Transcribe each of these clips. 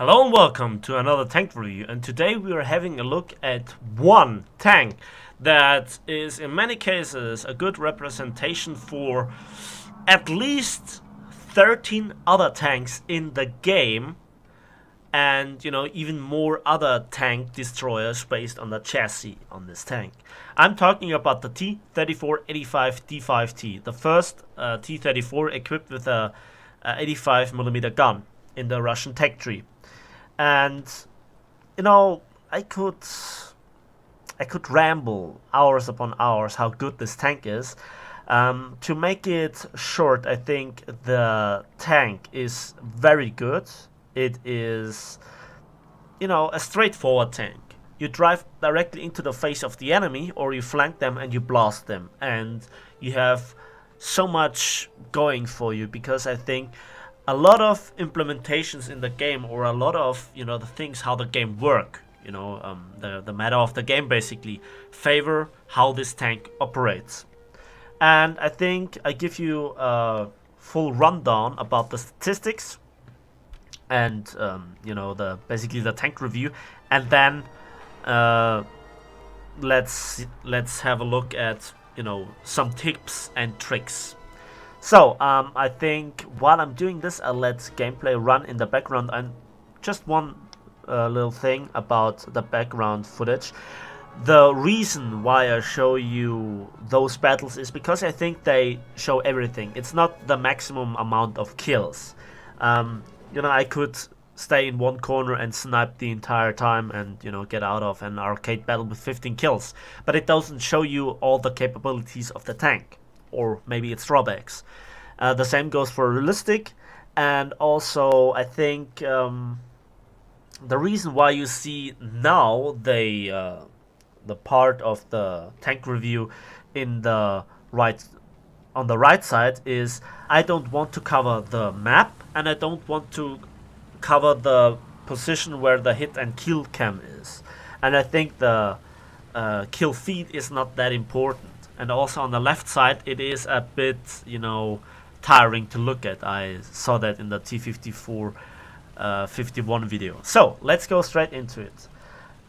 Hello and welcome to another tank review, and today we are having a look at one tank that is in many cases a good representation for at least 13 other tanks in the game, and even more other tank destroyers based on the chassis on this tank. I'm talking about the T-34-85 D-5T, the first T-34 equipped with a 85mm gun in the Russian tech tree. And I could ramble hours upon hours how good this tank is. To make it short, I think the tank is very good. It is, a straightforward tank. You drive directly into the face of the enemy, or you flank them and you blast them, and you have so much going for you, because I think a lot of implementations in the game, or a lot of the things how the game work, the matter of the game basically favor how this tank operates. And I think I give you a full rundown about the statistics and basically the tank review, and then let's have a look at some tips and tricks. So, I think while I'm doing this, I'll let gameplay run in the background. And just one little thing about the background footage. The reason why I show you those battles is because I think they show everything. It's not the maximum amount of kills. I could stay in one corner and snipe the entire time and, get out of an arcade battle with 15 kills. But it doesn't show you all the capabilities of the tank, or maybe its drawbacks. The same goes for realistic, and also I think the reason why you see now the part of the tank review in the on the right side is I don't want to cover the map, and I don't want to cover the position where the hit and kill cam is, and I think the kill feed is not that important. And also on the left side, it is a bit, tiring to look at. I saw that in the T-34-51 video. So let's go straight into it.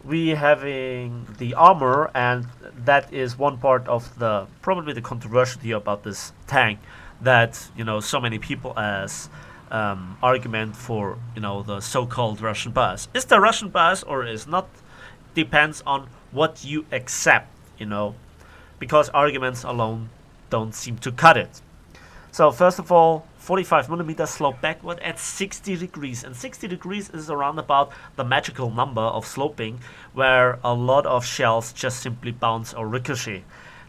We having the armor, and that is one part of the probably the controversiality about this tank, that so many people as argument for the so-called Russian bias. Is the Russian bias or is not? Depends on what you accept, because arguments alone don't seem to cut it. So first of all, 45mm slope backward at 60 degrees, and 60 degrees is around about the magical number of sloping, where a lot of shells just simply bounce or ricochet,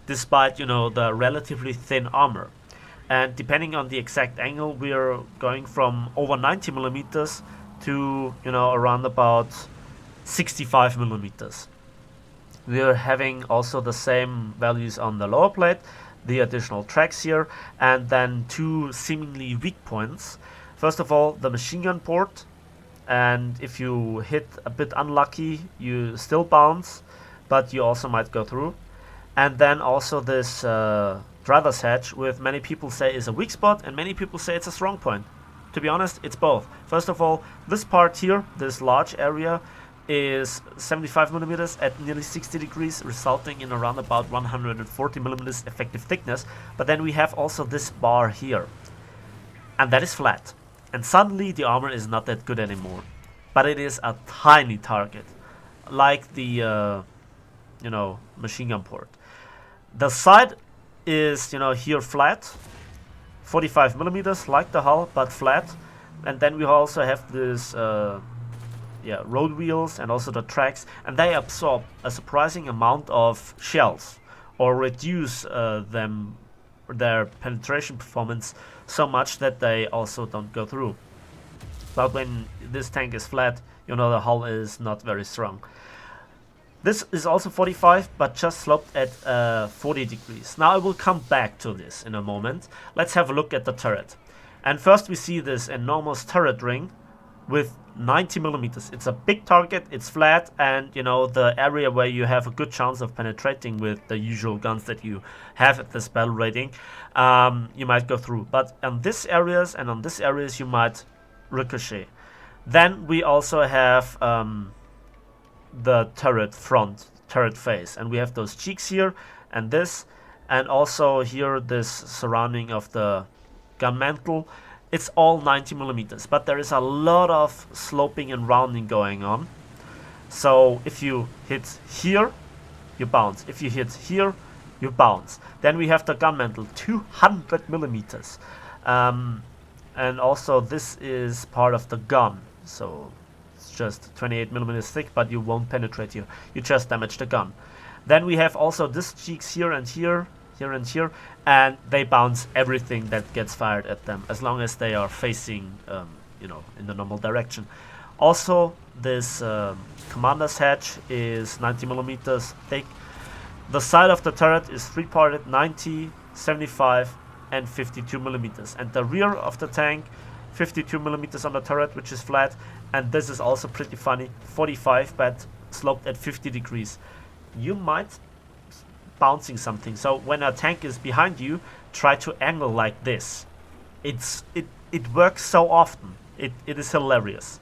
despite the relatively thin armor. And depending on the exact angle, we are going from over 90mm to around about 65mm. We are having also the same values on the lower plate, the additional tracks here, and then two seemingly weak points. First of all, the machine gun port, and if you hit a bit unlucky, you still bounce, but you also might go through. And then also this driver's hatch, with many people say is a weak spot, and many people say it's a strong point. To be honest, it's both. First of all, this part here, this large area, is 75mm at nearly 60 degrees, resulting in around about 140mm effective thickness. But then we have also this bar here, and that is flat, and suddenly the armor is not that good anymore. But it is a tiny target, like the machine gun port. The side is here flat, 45mm like the hull, but flat. And then we also have this road wheels and also the tracks, and they absorb a surprising amount of shells, or reduce their penetration performance so much that they also don't go through. But when this tank is flat, the hull is not very strong. This is also 45, but just sloped at 40 degrees. Now I will come back to this in a moment. Let's have a look at the turret. And first we see this enormous turret ring with 90mm. It's a big target, it's flat, and the area where you have a good chance of penetrating with the usual guns that you have at this battle rating, you might go through. But on these areas and on these areas you might ricochet. Then we also have the turret face, and we have those cheeks here and this, and also here this surrounding of the gun mantle. It's all 90 millimeters, but there is a lot of sloping and rounding going on. So if you hit here, you bounce. If you hit here, you bounce. Then we have the gun mantle, 200 millimeters. And also this is part of the gun. So it's just 28 millimeters thick, but you won't penetrate here. You just damage the gun. Then we have also this cheeks here and here, here and here, and they bounce everything that gets fired at them, as long as they are facing, you know, in the normal direction. Also, this commander's hatch is 90 millimeters thick. The side of the turret is three-parted, 90, 75, and 52 millimeters, and the rear of the tank, 52 millimeters on the turret, which is flat, and this is also pretty funny, 45, but sloped at 50 degrees. You might bouncing something. So when a tank is behind you, try to angle like this. It works so often. It is hilarious.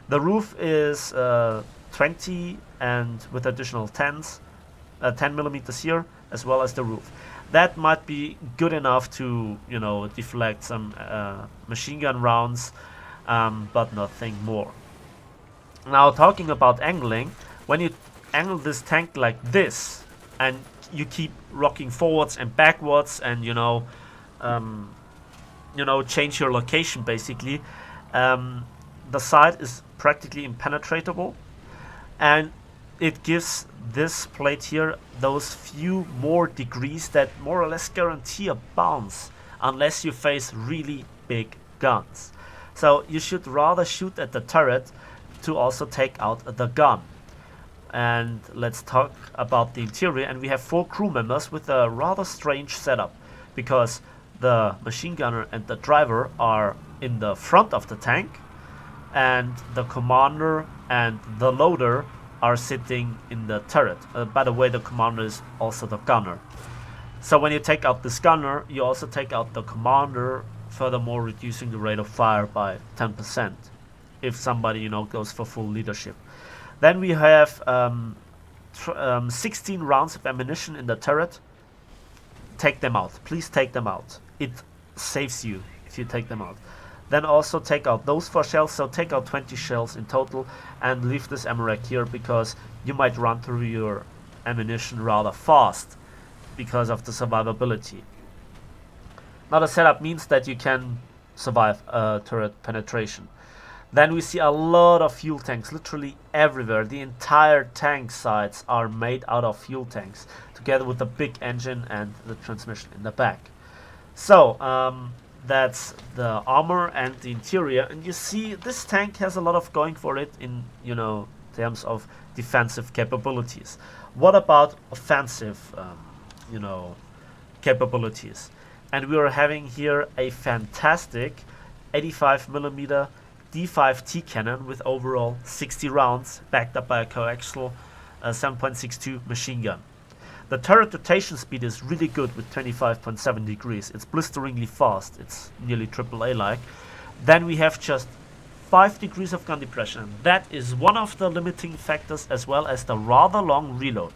The roof is 20 and with additional 10 millimeters here, as well as the roof. That might be good enough to, you know, deflect some machine gun rounds, but nothing more. Now, talking about angling, when you angle this tank like this, and you keep rocking forwards and backwards, and change your location basically, the side is practically impenetrable, and it gives this plate here those few more degrees that more or less guarantee a bounce unless you face really big guns. So you should rather shoot at the turret to also take out the gun. And let's talk about the interior. And we have 4 crew members with a rather strange setup, because the machine gunner and the driver are in the front of the tank, and the commander and the loader are sitting in the turret. By the way, the commander is also the gunner. So when you take out this gunner, you also take out the commander, furthermore reducing the rate of fire by 10% if somebody goes for full leadership. Then we have 16 rounds of ammunition in the turret. Take them out. Please take them out. It saves you if you take them out. Then also take out those 4 shells, so take out 20 shells in total, and leave this ammo rack here, because you might run through your ammunition rather fast because of the survivability. Now the setup means that you can survive turret penetration. Then we see a lot of fuel tanks literally everywhere. The entire tank sides are made out of fuel tanks, together with the big engine and the transmission in the back. So that's the armor and the interior, and you see this tank has a lot of going for it in terms of defensive capabilities. What about offensive capabilities? And we are having here a fantastic 85mm D-5T cannon with overall 60 rounds, backed up by a coaxial 7.62 machine gun. The turret rotation speed is really good with 25.7 degrees. It's blisteringly fast. It's nearly AAA-like. Then we have just 5 degrees of gun depression. That is one of the limiting factors, as well as the rather long reload.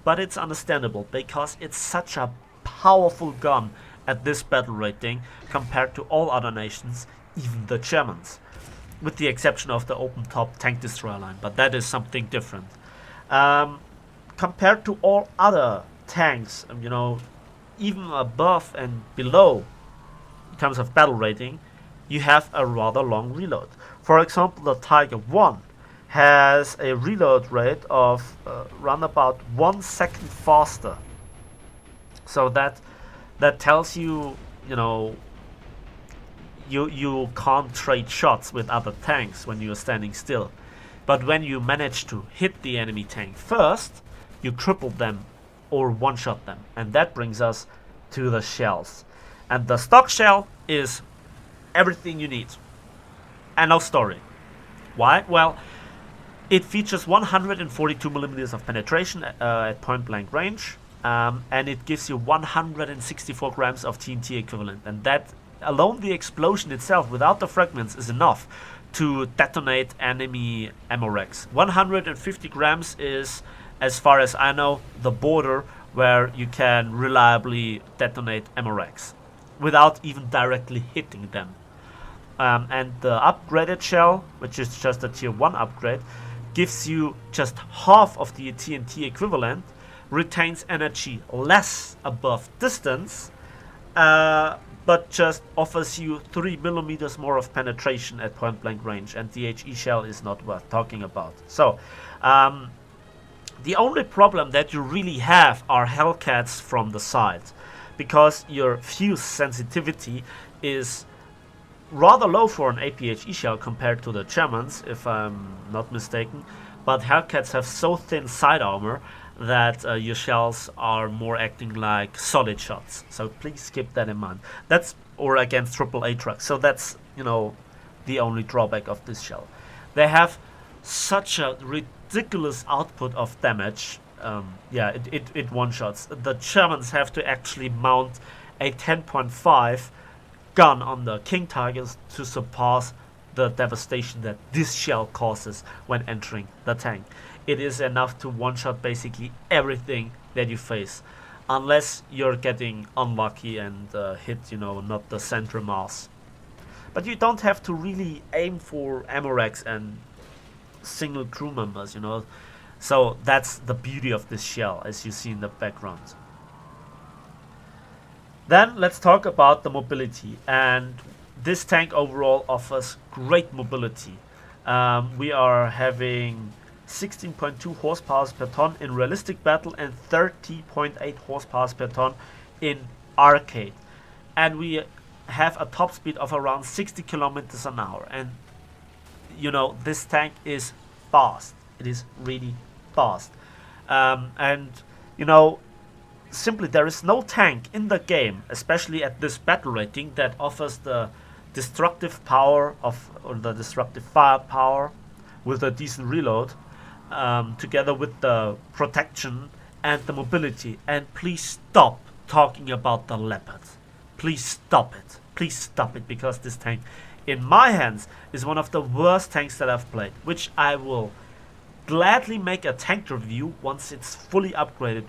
But it's understandable, because it's such a powerful gun at this battle rating compared to all other nations, even the Germans, with the exception of the open-top tank destroyer line, but that is something different. Compared to all other tanks, even above and below in terms of battle rating, you have a rather long reload. For example, the Tiger 1 has a reload rate of around about 1 second faster. So that tells you, you can't trade shots with other tanks when you're standing still. But when you manage to hit the enemy tank first, you cripple them or one-shot them. And that brings us to the shells. And the stock shell is everything you need. And no story. Why? Well, it features 142mm of penetration at point-blank range. And it gives you 164 grams of TNT equivalent. And that alone, the explosion itself, without the fragments, is enough to detonate enemy ammo racks. 150 grams is, as far as I know, the border where you can reliably detonate ammo racks without even directly hitting them. And the upgraded shell, which is just a tier 1 upgrade, gives you just half of the TNT equivalent, retains energy less above distance, but just offers you 3 millimeters more of penetration at point blank range, and the HE shell is not worth talking about. So the only problem that you really have are Hellcats from the side, because your fuse sensitivity is rather low for an APHE shell compared to the Germans, if I'm not mistaken, but Hellcats have so thin side armor that your shells are more acting like solid shots. So please keep that in mind. That's, or against AAA trucks. So that's, you know, the only drawback of this shell. They have such a ridiculous output of damage. Yeah, it one-shots. The Germans have to actually mount a 10.5 gun on the King Tigers to surpass the devastation that this shell causes when entering the tank. It is enough to one-shot basically everything that you face, unless you're getting unlucky and hit, you know, not the center mass. But you don't have to really aim for ammo racks and single crew members, you know. So that's the beauty of this shell, as you see in the background. Then let's talk about the mobility, and this tank overall offers great mobility. We are having 16.2 horsepower per ton in realistic battle and 30.8 horsepower per ton in arcade, and we have a top speed of around 60 kilometers an hour. And you know, this tank is fast. It is really fast. And you know, simply there is no tank in the game, especially at this battle rating, that offers the destructive power of, or the destructive firepower with a decent reload, together with the protection and the mobility. And please stop talking about the Leopard. Please stop it. Please stop it, because this tank, in my hands, is one of the worst tanks that I've played, which I will gladly make a tank review once it's fully upgraded,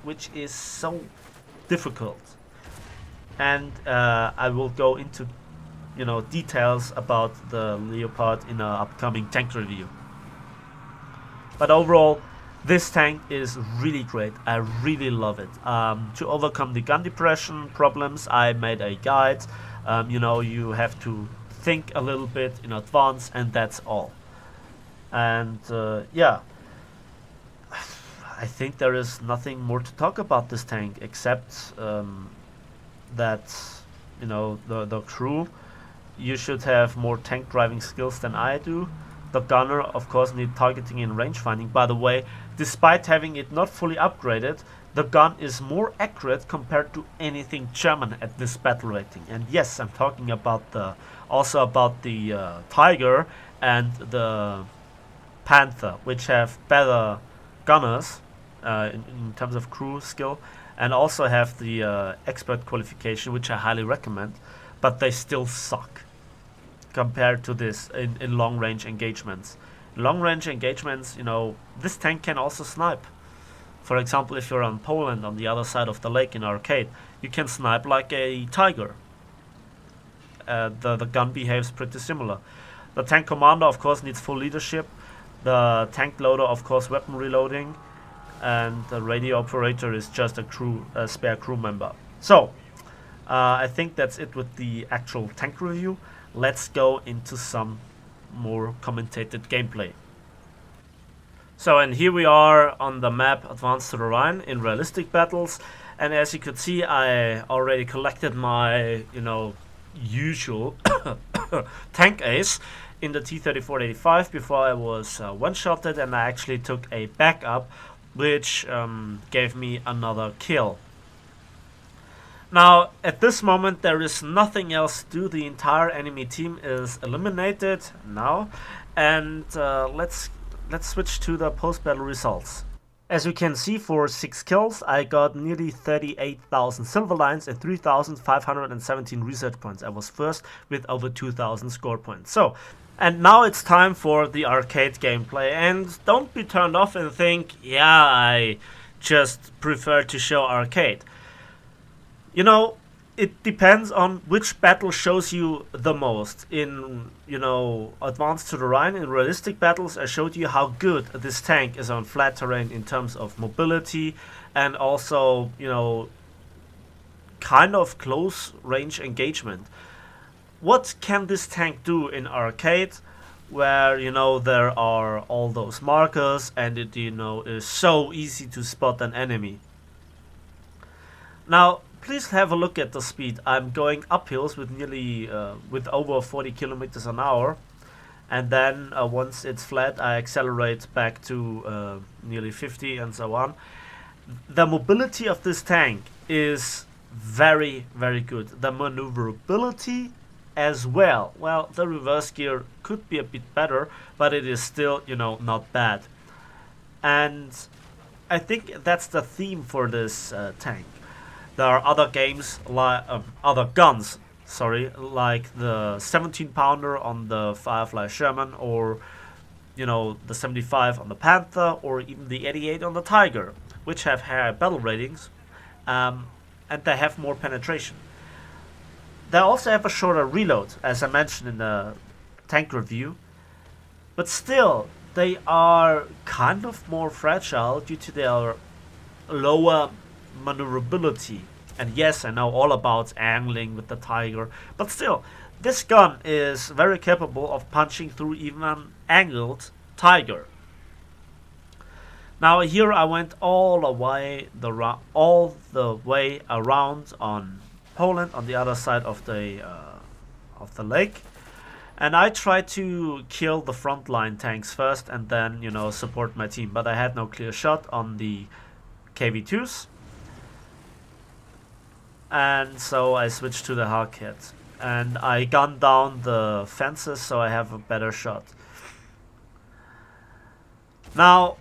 which is so difficult. And I will go into, you know, details about the Leopard in an upcoming tank review. But overall, this tank is really great. I really love it. To overcome the gun depression problems, I made a guide. You know, you have to think a little bit in advance, and that's all. And yeah, I think there is nothing more to talk about this tank, except that, you know, the crew, you should have more tank driving skills than I do. The gunner, of course, need targeting and range finding. By the way, despite having it not fully upgraded, the gun is more accurate compared to anything German at this battle rating. And yes, I'm talking about the Tiger and the Panther, which have better gunners in terms of crew skill, and also have the expert qualification, which I highly recommend, but they still suck compared to this in long range engagements. In long range engagements, you know, this tank can also snipe. For example, if you're on Poland on the other side of the lake in arcade, you can snipe like a Tiger. The gun behaves pretty similar. The tank commander, of course, needs full leadership. The tank loader, of course, weapon reloading, and the radio operator is just a spare crew member. So I think that's it with the actual tank review. Let's go into some more commentated gameplay. So, and here we are on the map Advanced to the Rhine in realistic battles, and as you could see, I already collected my, you know, usual tank ace in the T-34-85 before I was one-shotted, and I actually took a backup, which gave me another kill. Now, at this moment, there is nothing else to do. The entire enemy team is eliminated now, and let's switch to the post-battle results. As you can see, for 6 kills, I got nearly 38,000 silver lines and 3,517 research points. I was first with over 2,000 score points. So, And now it's time for the arcade gameplay. And don't be turned off and think, yeah, I just prefer to show arcade. You know, it depends on which battle shows you the most. In, Advanced to the Rhine, in realistic battles, I showed you how good this tank is on flat terrain in terms of mobility and also, kind of close range engagement. What can this tank do in arcade where there are all those markers and it is so easy to spot an enemy? Now please have a look at the speed. I'm going up hills with with over 40 kilometers an hour, and then once it's flat I accelerate back to nearly 50 and so on. The mobility of this tank is very, very good. The maneuverability as well. Well, the reverse gear could be a bit better, but it is still, not bad. And I think that's the theme for this tank. There are other games, other guns, like the 17 pounder on the Firefly Sherman, or, the 75 on the Panther, or even the 88 on the Tiger, which have higher battle ratings, and they have more penetration. They also have a shorter reload, as I mentioned in the tank review, but still they are kind of more fragile due to their lower maneuverability. And yes, I know all about angling with the Tiger, but still, this gun is very capable of punching through even an angled Tiger. Now here I went all the way around on Poland, on the other side of the lake, and I tried to kill the frontline tanks first and then support my team, but I had no clear shot on the KV2s, and so I switched to the Hellcat and I gunned down the fences so I have a better shot. Now,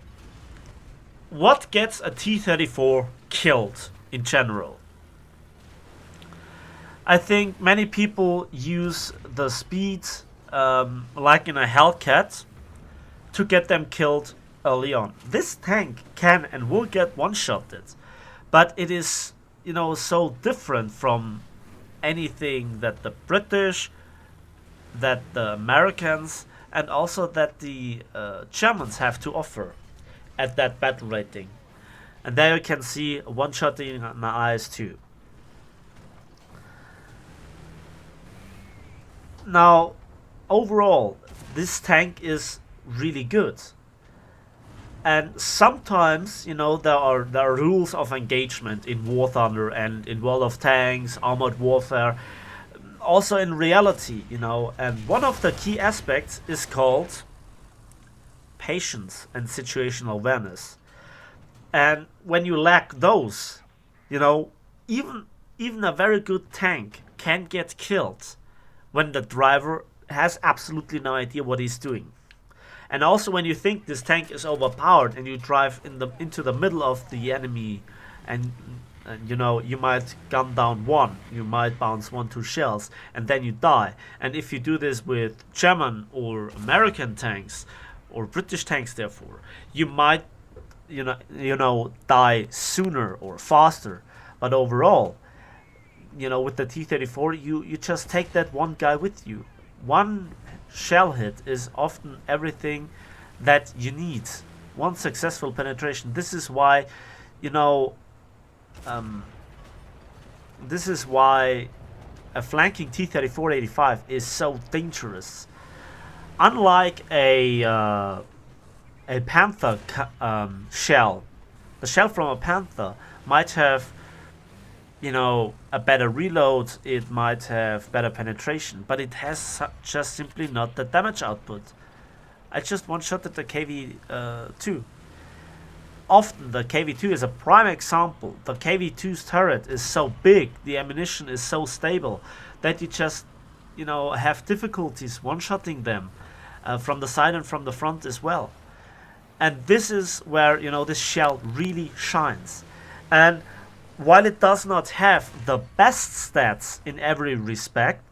what gets a T-34 killed in general? I think many people use the speed, like in a Hellcat, to get them killed early on. This tank can and will get one-shotted, but it is, so different from anything that the British, that the Americans, and also that the Germans have to offer at that battle rating. And there you can see one-shotting on the eyes too. Now, overall, this tank is really good. And sometimes, there are rules of engagement in War Thunder and in World of Tanks, Armored Warfare, also in reality, and one of the key aspects is called patience and situational awareness. And when you lack those, even a very good tank can get killed when the driver has absolutely no idea what he's doing. And also when you think this tank is overpowered and you drive into the middle of the enemy, and you might gun down one, you might bounce 1-2 shells, and then you die. And if you do this with German or American tanks, or British tanks therefore, you might die sooner or faster. But overall, with the T-34, you just take that one guy with you. One shell hit is often everything that you need. One successful penetration. This is why, a flanking T-34-85 is so dangerous. Unlike a Panther shell, the shell from a Panther might have, a better reload, it might have better penetration, but it has just simply not the damage output. I just one-shotted the KV-2. Often the KV-2 is a prime example. The KV-2's turret is so big, the ammunition is so stable, that you just, have difficulties one-shotting them from the side and from the front as well. And this is where, this shell really shines. And while it does not have the best stats in every respect,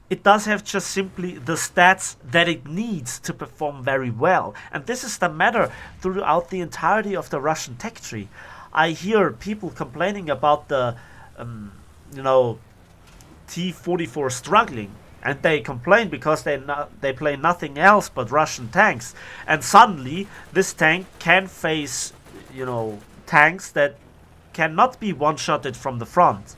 it does have just simply the stats that it needs to perform very well. And this is the matter throughout the entirety of the Russian tech tree. I hear people complaining about the, you know, T-34 struggling. And they complain because they play nothing else but Russian tanks. And suddenly, this tank can face, you know, tanks that cannot be one-shotted from the front.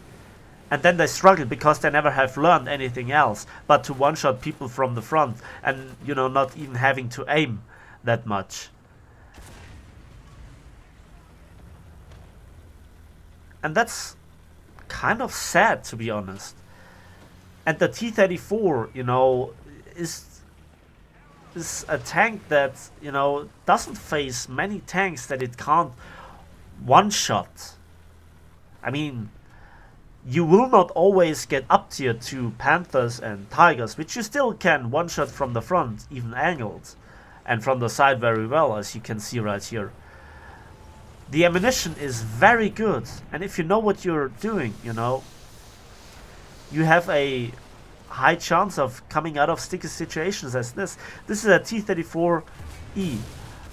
And then they struggle because they never have learned anything else but to one-shot people from the front and, you know, not even having to aim that much. And that's kind of sad, to be honest. And the T-34, you know, is a tank that, you know, doesn't face many tanks that it can't one-shot. I mean, you will not always get up tier to Panthers and Tigers, which you still can one-shot from the front, even angled, and from the side very well, as you can see right here. The ammunition is very good, and if you know what you're doing, you know, you have a high chance of coming out of sticky situations as this. This is a T-34E.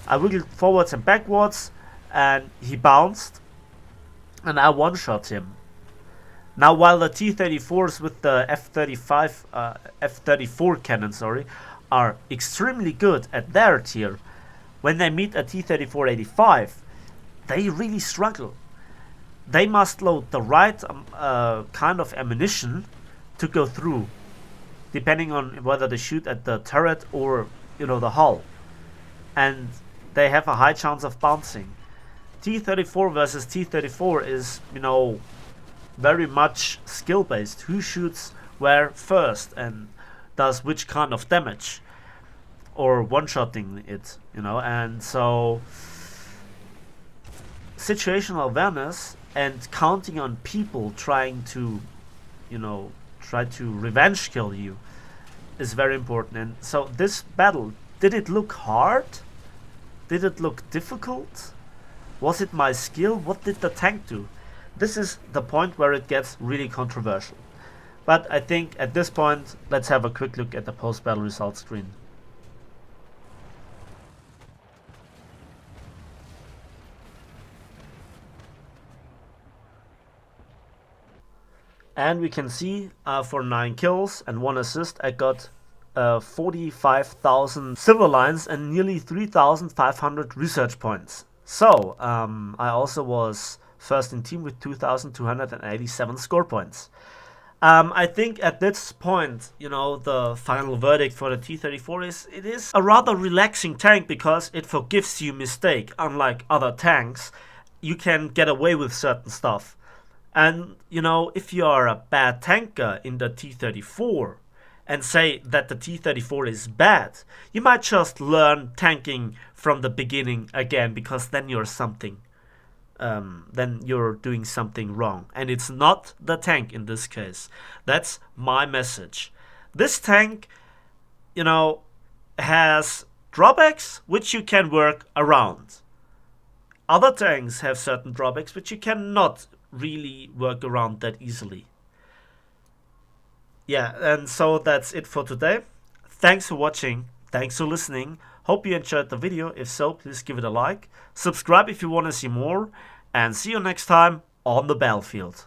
I wiggled forwards and backwards, and he bounced, and I one-shot him. Now, while the T-34s with the F-34 cannon, are extremely good at their tier, when they meet a T-34-85, they really struggle. They must load the right kind of ammunition to go through, depending on whether they shoot at the turret or, you know, the hull. And they have a high chance of bouncing. T-34 versus T-34 is, you know, very much skill based. Who shoots where first and does which kind of damage, or one-shotting it, you know. And so situational awareness and counting on people trying to, you know, try to revenge kill you is very important. And so this battle, did it look hard? Did it look difficult? Was it my skill? What did the tank do? This is the point where it gets really controversial. But I think at this point, let's have a quick look at the post-battle results screen. And we can see for 9 kills and 1 assist, I got 45,000 silver lines and nearly 3,500 research points. So I also was first in team with 2,287 score points. I think at this point, you know, the final verdict for the T-34 is it is a rather relaxing tank because it forgives you mistake. Unlike other tanks, you can get away with certain stuff. And, you know, if you are a bad tanker in the T-34 and say that the T-34 is bad, you might just learn tanking from the beginning again, because then you're something. Then you're doing something wrong. And it's not the tank in this case. That's my message. This tank, you know, has drawbacks which you can work around. Other tanks have certain drawbacks which you cannot really work around that easily. Yeah, and so that's it for today. Thanks for watching. Thanks for listening. Hope you enjoyed the video. If so, please give it a like. Subscribe if you want to see more. And see you next time on the battlefield.